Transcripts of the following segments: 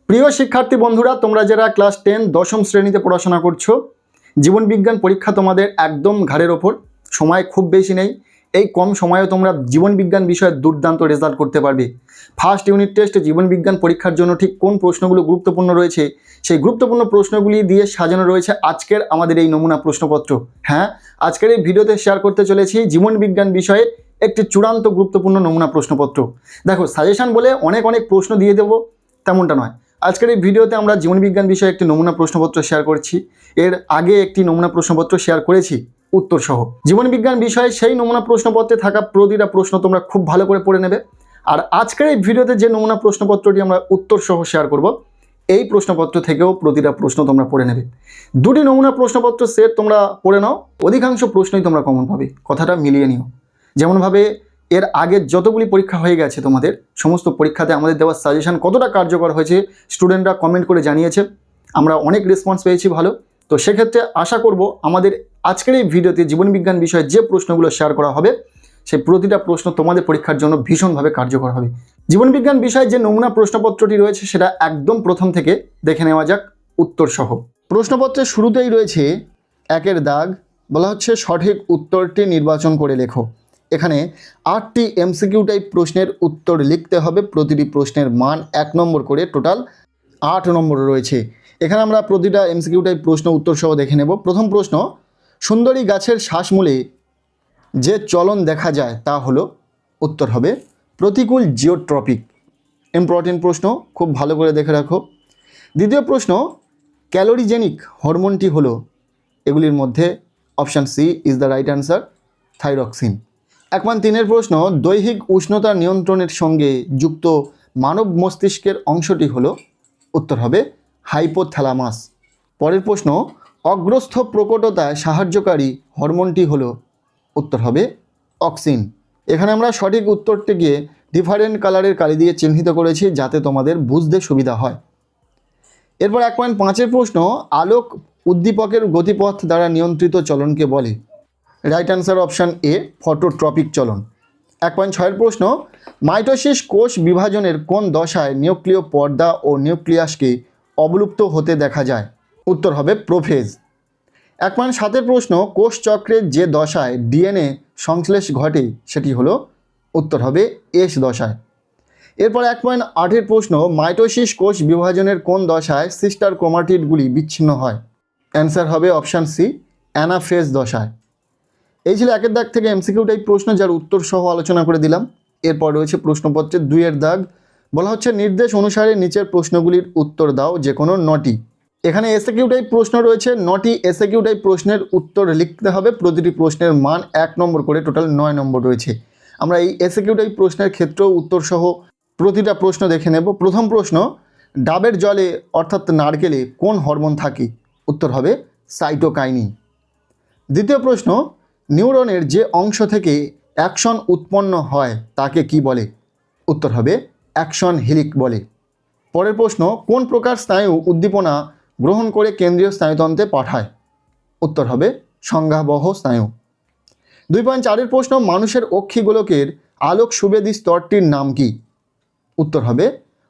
প্রিয় শিক্ষার্থী বন্ধুরা, তোমরা যারা ক্লাস 10 দশম শ্রেণীতে পড়াশোনা করছো, জীবন বিজ্ঞান পরীক্ষা তোমাদের একদম ঘাড়ের ওপর। সময় খুব বেশি নেই। এই কম সময়েও তোমরা জীবন বিজ্ঞান বিষয়ে দুর্দান্ত রেজাল্ট করতে পারবে। ফার্স্ট ইউনিট টেস্ট জীবন বিজ্ঞান পরীক্ষার জন্য ঠিক কোন প্রশ্নগুলো গুরুত্বপূর্ণ রয়েছে, সেই গুরুত্বপূর্ণ প্রশ্নগুলি দিয়ে সাজানো রয়েছে আজকের আমাদের এই নমুনা প্রশ্নপত্র। হ্যাঁ, আজকের এই ভিডিওতে শেয়ার করতে চলেছি জীবন বিজ্ঞান বিষয়ে একটি চূড়ান্ত গুরুত্বপূর্ণ নমুনা প্রশ্নপত্র। দেখো, সাজেশন বলে অনেক প্রশ্ন দিয়ে দেবো তেমনটা নয়। আজকের এই ভিডিওতে আমরা জীবন বিজ্ঞান বিষয়ে একটি নমুনা প্রশ্নপত্র শেয়ার করছি। এর আগে একটি নমুনা প্রশ্নপত্র শেয়ার করেছি উত্তর সহ। জীবন বিজ্ঞান বিষয়ে সেই নমুনা প্রশ্নপত্রে থাকা প্রতিটা প্রশ্ন তোমরা খুব ভালো করে পড়ে নেবে। আর আজকের এই ভিডিওতে যে নমুনা প্রশ্নপত্রটি আমরা উত্তর সহ শেয়ার করব, এই প্রশ্নপত্র থেকেও প্রতিটা প্রশ্ন তোমরা পড়ে নেবে। দুটি নমুনা প্রশ্নপত্র সেট তোমরা পড়ে নাও, অধিকাংশ প্রশ্নই তোমরা কমন পাবে। কথাটা মিলিয়ে নিও। যেমনভাবে এর আগের যতগুলি পরীক্ষা হয়ে গেছে, তোমাদের সমস্ত পরীক্ষাতে আমাদের দেওয়া সাজেশন কতটা কার্যকর হয়েছে স্টুডেন্টরা কমেন্ট করে জানিয়েছে, আমরা অনেক রেসপন্স পেয়েছি ভালো। তো সেক্ষেত্রে আশা করব আমাদের আজকের এই ভিডিওতে জীবন বিজ্ঞান বিষয়ে যে প্রশ্নগুলো শেয়ার করা হবে, সেই প্রতিটা প্রশ্ন তোমাদের পরীক্ষার জন্য ভীষণভাবে কার্যকর হবে। জীবন বিজ্ঞান বিষয়ে যে নমুনা প্রশ্নপত্রটি রয়েছে সেটা একদম প্রথম থেকে দেখে নেওয়া যাক উত্তর সহ। প্রশ্নপত্রের শুরুতেই রয়েছে একের দাগ, বলা হচ্ছে সঠিক উত্তরটি নির্বাচন করে লেখো। এখানে 8টি এমসিকিউ টাইপ প্রশ্নের উত্তর লিখতে হবে। প্রতিটি প্রশ্নের মান 1 নম্বর করে, টোটাল 8 নম্বর রয়েছে। এখানে আমরা প্রতিটা এমসিকিউ টাইপ প্রশ্ন উত্তর সহ দেখে নেব। প্রথম প্রশ্ন, সুন্দরী গাছের শ্বাসমূলে যে চলন দেখা যায় তা হলো, উত্তর হবে প্রতিকূল জিওট্রপিক। ইম্পর্টেন্ট প্রশ্ন, খুব ভালো করে দেখে রাখো। দ্বিতীয় প্রশ্ন, ক্যালোরিজেনিক হরমোনটি হলো, এগুলির মধ্যে option C is the right answer, thyroxine. 1.3-এর প্রশ্ন, দৈহিক উষ্ণতা নিয়ন্ত্রণের সঙ্গে যুক্ত মানব মস্তিষ্কের অংশটি হলো, উত্তর হবে হাইপোথ্যালামাস। পরের প্রশ্ন, অগ্রস্থ প্রকটতায় সাহায্যকারী হরমোনটি হলো, উত্তর হবে অক্সিন। এখানে আমরা সঠিক উত্তরটিকে ডিফারেন্ট কালারের কালি দিয়ে চিহ্নিত করেছি যাতে তোমাদের বুঝতে সুবিধা হয়। এরপর 1.5-এর প্রশ্ন, আলোক উদ্দীপকের গতিপথ দ্বারা নিয়ন্ত্রিত চলনকে বলে, right answer option A, phototropic চলন। 1.6-এর প্রশ্ন, মাইটোসিস কোষ বিভাজনের কোন দশায় নিউক্লিয় পর্দা ও নিউক্লিয়াসকে অবলুপ্ত হতে দেখা যায়, উত্তর হবে প্রোফেজ। 1.7-এর প্রশ্ন, কোষ চক্রের যে দশায় ডিএনএ সংশ্লেষ ঘটে সেটি হলো, উত্তর হবে এস দশায়। এরপর 1.8-এর প্রশ্ন, মাইটোসিস কোষ বিভাজনের কোন দশায় সিস্টার ক্রোমাটিডগুলি বিচ্ছিন্ন হয়, অ্যান্সার হবে অপশান সি, অ্যানাফেজ দশায়। এই ছিল একের দাগ থেকে এমসিকিউ টাইপ প্রশ্ন, যার উত্তর সহ আলোচনা করে দিলাম। এরপর রয়েছে প্রশ্নপত্রের 2-এর দাগ, বলা হচ্ছে নির্দেশ অনুসারে নিচের প্রশ্নগুলির উত্তর দাও যে কোনো 9টি। এখানে এসএকিউ টাইপ প্রশ্ন রয়েছে 9টি। এসএকিউ টাইপ প্রশ্নের উত্তর লিখতে হবে। প্রতিটি প্রশ্নের মান 1 নম্বর করে, টোটাল 9 নম্বর রয়েছে। আমরা এই এসএকিউ টাইপ প্রশ্নের ক্ষেত্রেও উত্তর সহ প্রতিটা প্রশ্ন দেখে নেব। প্রথম প্রশ্ন, ডাবের জলে অর্থাৎ নারকেলে কোন হরমোন থাকে, উত্তর হবে সাইটোকাইনিন। দ্বিতীয় প্রশ্ন, নিউরনের যে অংশ থেকে অ্যাকশন উৎপন্ন হয় তাকে কি বলে, উত্তর হবে অ্যাকশন হেলিক বলে। পরের প্রশ্ন, কোন প্রকার স্নায়ু উদ্দীপনা গ্রহণ করে কেন্দ্রীয় স্নায়ুতন্ত্রে পাঠায়, উত্তর হবে সংজ্ঞাবহ স্নায়ু। 2.4-এর প্রশ্ন, মানুষের অক্ষিগোলকের আলোক সুবেদী স্তরটির নাম কি, উত্তর হবে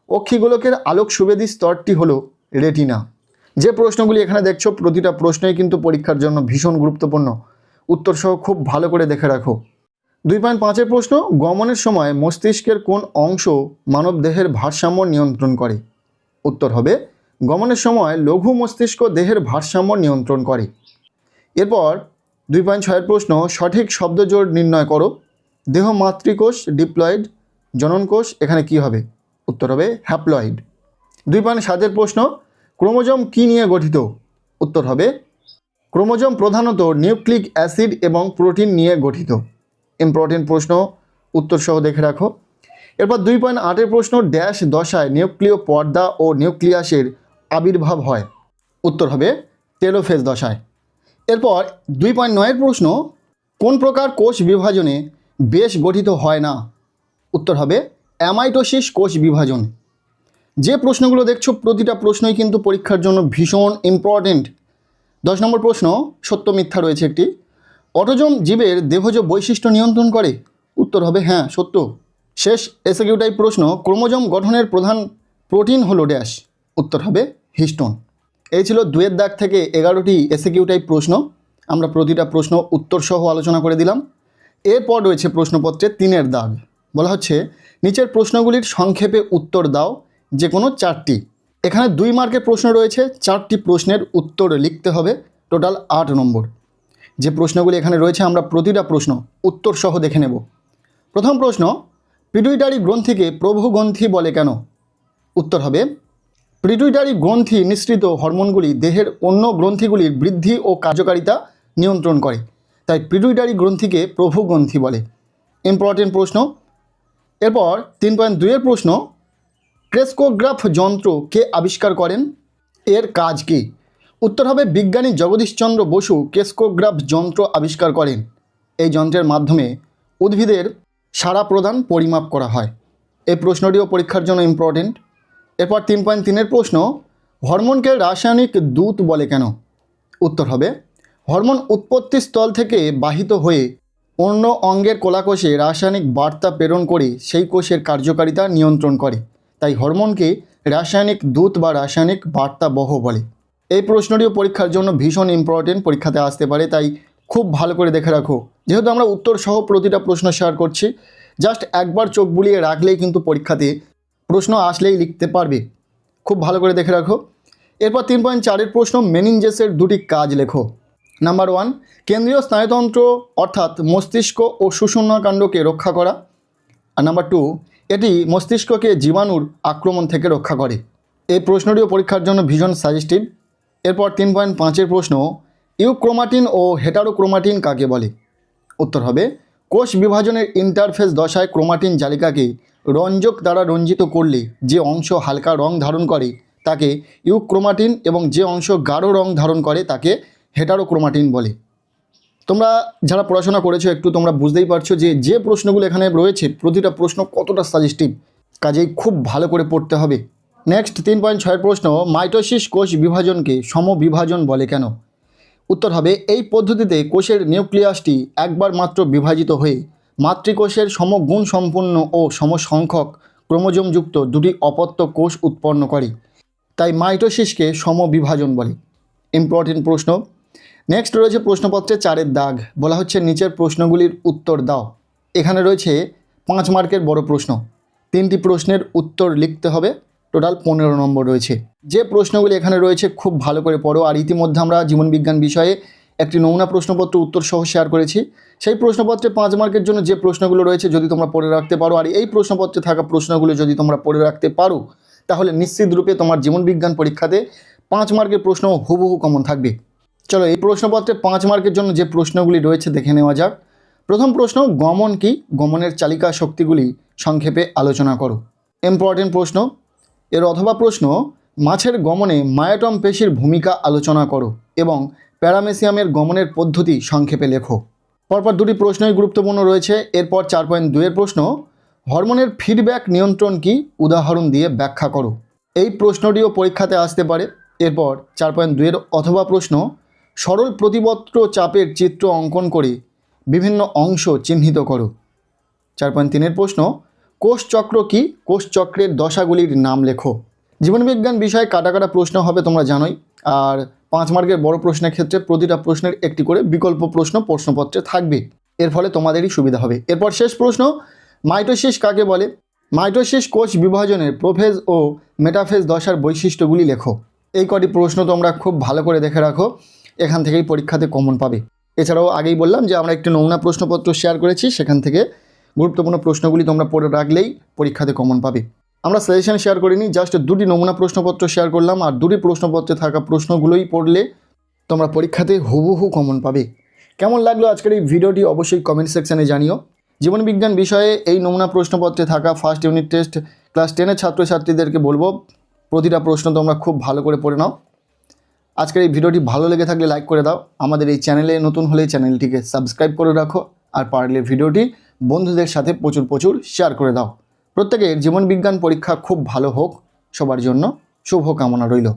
অক্ষিগোলকের আলোক সুবেদী স্তরটি হলো রেটিনা। যে প্রশ্নগুলি এখানে দেখছো প্রতিটা প্রশ্নই কিন্তু পরীক্ষার জন্য ভীষণ গুরুত্বপূর্ণ। উত্তর সহ খুব ভালো করে দেখে রাখো। 2.5-এর প্রশ্ন, গমনের সময় মস্তিষ্কের কোন অংশ মানব দেহের ভারসাম্য নিয়ন্ত্রণ করে, উত্তর হবে গমনের সময় লঘু মস্তিষ্ক দেহের ভারসাম্য নিয়ন্ত্রণ করে। এরপর 2.6-এর প্রশ্ন, সঠিক শব্দজোড় নির্ণয় করো। দেহ মাতৃকোষ ডিপ্লয়েড, জননকোষ এখানে কি হবে, উত্তর হবে হ্যাপ্লয়েড। 2.7-এর প্রশ্ন, ক্রোমোজোম কি নিয়ে গঠিত, উত্তর হবে ক্রোমোজোম প্রধানত নিউক্লিক অ্যাসিড এবং প্রোটিন নিয়ে গঠিত। ইম্পর্টেন্ট প্রশ্ন, উত্তর সহ দেখে রাখো। এরপর 2.8-এর প্রশ্ন, ড্যাশ দশায় নিউক্লিয় পর্দা ও নিউক্লিয়াসের আবির্ভাব হয়, উত্তর হবে টেলোফেজ দশায়। এরপর 2.9-এর প্রশ্ন, কোন প্রকার কোষ বিভাজনে বেশ গঠিত হয় না, উত্তর হবে অ্যামাইটোসিস কোষ বিভাজন। যে প্রশ্নগুলো দেখছো প্রতিটা প্রশ্নই কিন্তু পরীক্ষার জন্য ভীষণ ইম্পর্টেন্ট। 10 নম্বর প্রশ্ন, সত্য মিথ্যা রয়েছে একটি, অটোজোম জীবের দেহজ বৈশিষ্ট্য নিয়ন্ত্রণ করে, উত্তর হবে হ্যাঁ সত্য। শেষ এসএকিউ টাইপ প্রশ্ন, ক্রোমোজোম গঠনের প্রধান প্রোটিন হলো ড্যাশ, উত্তর হবে হিস্টোন। এই ছিল 2-এর দাগ থেকে 11টি এসএকিউ টাইপ প্রশ্ন। আমরা প্রতিটা প্রশ্ন উত্তর সহ আলোচনা করে দিলাম। এরপর রয়েছে প্রশ্নপত্রে 3-এর দাগ। বলা হচ্ছে নিচের প্রশ্নগুলির সংক্ষেপে উত্তর দাও, যে কোনো 4টি। এখানে 2 মার্কের প্রশ্ন রয়েছে, 4টি প্রশ্নের উত্তর লিখতে হবে, টোটাল 8 নম্বর। যে প্রশ্নগুলি এখানে রয়েছে আমরা প্রতিটা প্রশ্ন উত্তর সহ দেখে নেব। প্রথম প্রশ্ন, পিটুইটারি গ্রন্থিকে প্রভুগ্রন্থি বলে কেন? উত্তর হবে পিটুইটারি গ্রন্থি নিঃসৃত হরমোনগুলি দেহের অন্য গ্রন্থিগুলির বৃদ্ধি ও কার্যকারিতা নিয়ন্ত্রণ করে, তাই পিটুইটারি গ্রন্থিকে প্রভুগ্রন্থি বলে। ইম্পর্টেন্ট প্রশ্ন। এরপর 3.2-এর প্রশ্ন, ক্রেস্কোগ্রাফ যন্ত্র কে আবিষ্কার করেন? এর কাজ কী? উত্তর হবে বিজ্ঞানী জগদীশচন্দ্র বসু ক্রেস্কোগ্রাফ যন্ত্র আবিষ্কার করেন। এই যন্ত্রের মাধ্যমে উদ্ভিদের সাড়া প্রদান পরিমাপ করা হয়। এই প্রশ্নটিও পরীক্ষার জন্য ইম্পর্টেন্ট। এরপর 3.3-এর প্রশ্ন, হরমোনকে রাসায়নিক দূত বলে কেন? উত্তর হবে হরমোন উৎপত্তি স্থল থেকে বাহিত হয়ে অন্য অঙ্গের কোলাকোষে রাসায়নিক বার্তা প্রেরণ করে সেই কোষের কার্যকারিতা নিয়ন্ত্রণ করে, তাই হরমোনকে রাসায়নিক দূত বা রাসায়নিক বার্তাবহ বলে। এই প্রশ্নটিও পরীক্ষার জন্য ভীষণ ইম্পর্টেন্ট, পরীক্ষাতে আসতে পারে, তাই খুব ভালো করে দেখে রাখো। যেহেতু আমরা উত্তর সহ প্রতিটা প্রশ্ন শেয়ার করছি, জাস্ট একবার চোখ বুলিয়ে রাখলেই কিন্তু পরীক্ষাতে প্রশ্ন আসলেই লিখতে পারবে। খুব ভালো করে দেখে রাখো। এরপর 3.4-এর প্রশ্ন, মেনিনজেসের 2টি কাজ লেখো। নাম্বার 1, কেন্দ্রীয় স্নায়ুতন্ত্র অর্থাৎ মস্তিষ্ক ও সুষুম্নাকাণ্ডকে রক্ষা করা। আর নাম্বার 2, এটি মস্তিষ্ককে জীবাণুর আক্রমণ থেকে রক্ষা করে। এই প্রশ্নটিও পরীক্ষার জন্য ভীষণ সাজেস্টিভ। এরপর 3.5-এর প্রশ্ন, ইউক্রোমাটিন ও হেটারোক্রোমাটিন কাকে বলে? উত্তর হবে কোষ বিভাজনের ইন্টারফেস দশায় ক্রোমাটিন জালিকাকে রঞ্জক দ্বারা রঞ্জিত করলে যে অংশ হালকা রং ধারণ করে তাকে ইউক্রোমাটিন এবং যে অংশ গাঢ় রং ধারণ করে তাকে হেটারোক্রোমাটিন বলে। তোমরা যারা পড়াশোনা করেছো একটু তোমরা বুঝতেই পারছো যে প্রশ্নগুলো এখানে রয়েছে প্রতিটা প্রশ্ন কতটা সাজেস্টিভ, কাজেই খুব ভালো করে পড়তে হবে। নেক্সট 3.6-এর প্রশ্ন, মাইটোসিস কোষ বিভাজনকে সমবিভাজন বলে কেন? উত্তর হবে এই পদ্ধতিতে কোষের নিউক্লিয়াসটি একবার মাত্র বিভাজিত হয়ে মাতৃকোষের সমগুণ সম্পন্ন ও সমসংখ্যক ক্রোমোজোমযুক্ত 2টি অপত্য কোষ উৎপন্ন করে, তাই মাইটোসিসকে সমবিভাজন বলে। ইম্পর্টেন্ট প্রশ্ন। নেক্সট রয়েছে প্রশ্নপত্রে 4-এর দাগ। বলা হচ্ছে নিচের প্রশ্নগুলির উত্তর দাও। এখানে রয়েছে 5 মার্কের বড় প্রশ্ন, 3টি প্রশ্নের উত্তর লিখতে হবে, টোটাল 15 নম্বর রয়েছে। যে প্রশ্নগুলি এখানে রয়েছে খুব ভালো করে পড়ো। আর ইতিমধ্যে আমরা জীবনবিজ্ঞান বিষয়ে একটি নমুনা প্রশ্নপত্র উত্তর সহ শেয়ার করেছি। সেই প্রশ্নপত্রে 5 মার্কের জন্য যে প্রশ্নগুলো রয়েছে যদি তোমরা পড়ে রাখতে পারো, আর এই প্রশ্নপত্রে থাকা প্রশ্নগুলো যদি তোমরা পড়ে রাখতে পারো, তাহলে নিশ্চিত রূপে তোমার জীবনবিজ্ঞান পরীক্ষাতে 5 মার্কের প্রশ্ন হুবহু কমন থাকবে। চলো এই প্রশ্নপত্রে 5 মার্কের জন্য যে প্রশ্নগুলি রয়েছে দেখে নেওয়া যাক। প্রথম প্রশ্ন, গমন কি? গমনের চালিকা শক্তিগুলি সংক্ষেপে আলোচনা করো। ইম্পর্টেন্ট প্রশ্ন। এর অথবা প্রশ্ন, মাছের গমনে মায়োটম পেশির ভূমিকা আলোচনা করো এবং প্যারামেসিয়ামের গমনের পদ্ধতি সংক্ষেপে লেখো। পরপর 2টি প্রশ্নই গুরুত্বপূর্ণ রয়েছে। এরপর 4.2-এর প্রশ্ন, হরমোনের ফিডব্যাক নিয়ন্ত্রণ কি? উদাহরণ দিয়ে ব্যাখ্যা করো। এই প্রশ্নটিও পরীক্ষাতে আসতে পারে। এরপর 4.2-এর অথবা প্রশ্ন, সরল প্রতিবত্র চাপের চিত্র অঙ্কন করে বিভিন্ন অংশ চিহ্নিত করো। 4.3-এর প্রশ্ন, কোষচক্র কি? কোষচক্রের দশাগুলির নাম লেখো। জীবনবিজ্ঞান বিষয়ে কাটা কাটা প্রশ্ন হবে তোমরা জানোই। আর 5 মার্কের বড় প্রশ্নের ক্ষেত্রে প্রতিটা প্রশ্নের একটি করে বিকল্প প্রশ্ন প্রশ্নপত্রে থাকবে, এর ফলে তোমাদেরই সুবিধা হবে। এরপর শেষ প্রশ্ন, মাইটোসিস কাকে বলে? মাইটোসিস কোষ বিভাজনের প্রোফেজ ও মেটাফেজ দশার বৈশিষ্ট্যগুলি লেখো। এই কটি প্রশ্ন তোমরা খুব ভালো করে দেখে রাখো, এখান থেকেই পরীক্ষাতে কমন পাবে। এছাড়াও আগেই বললাম যে আমরা একটি নমুনা প্রশ্নপত্র শেয়ার করেছি, সেখান থেকে গুরুত্বপূর্ণ প্রশ্নগুলি তোমরা পড়ে রাখলেই পরীক্ষাতে কমন পাবে। আমরা সাজেশন শেয়ার করিনি, জাস্ট 2টি নমুনা প্রশ্নপত্র শেয়ার করলাম, আর 2টি প্রশ্নপত্রে থাকা প্রশ্নগুলোই পড়লে তোমরা পরীক্ষাতে হুবহু কমন পাবে। কেমন লাগলো আজকের এই ভিডিওটি অবশ্যই কমেন্ট সেকশানে জানিও। জীবনবিজ্ঞান বিষয়ে এই নমুনা প্রশ্নপত্রে থাকা ফার্স্ট ইউনিট টেস্ট ক্লাস 10-এর ছাত্রছাত্রীদেরকে বলবো প্রতিটা প্রশ্ন তোমরা খুব ভালো করে পড়ে নাও। আজকের এই ভিডিওটি ভালো লেগে থাকলে লাইক করে দাও। আমাদের এই চ্যানেলে নতুন হলে চ্যানেলটিকে সাবস্ক্রাইব করে রাখো, আর পারলে ভিডিওটি বন্ধুদের সাথে প্রচুর শেয়ার করে দাও। প্রত্যেকের জীবনবিজ্ঞান পরীক্ষা খুব ভালো হোক, সবার জন্য শুভ কামনা রইল।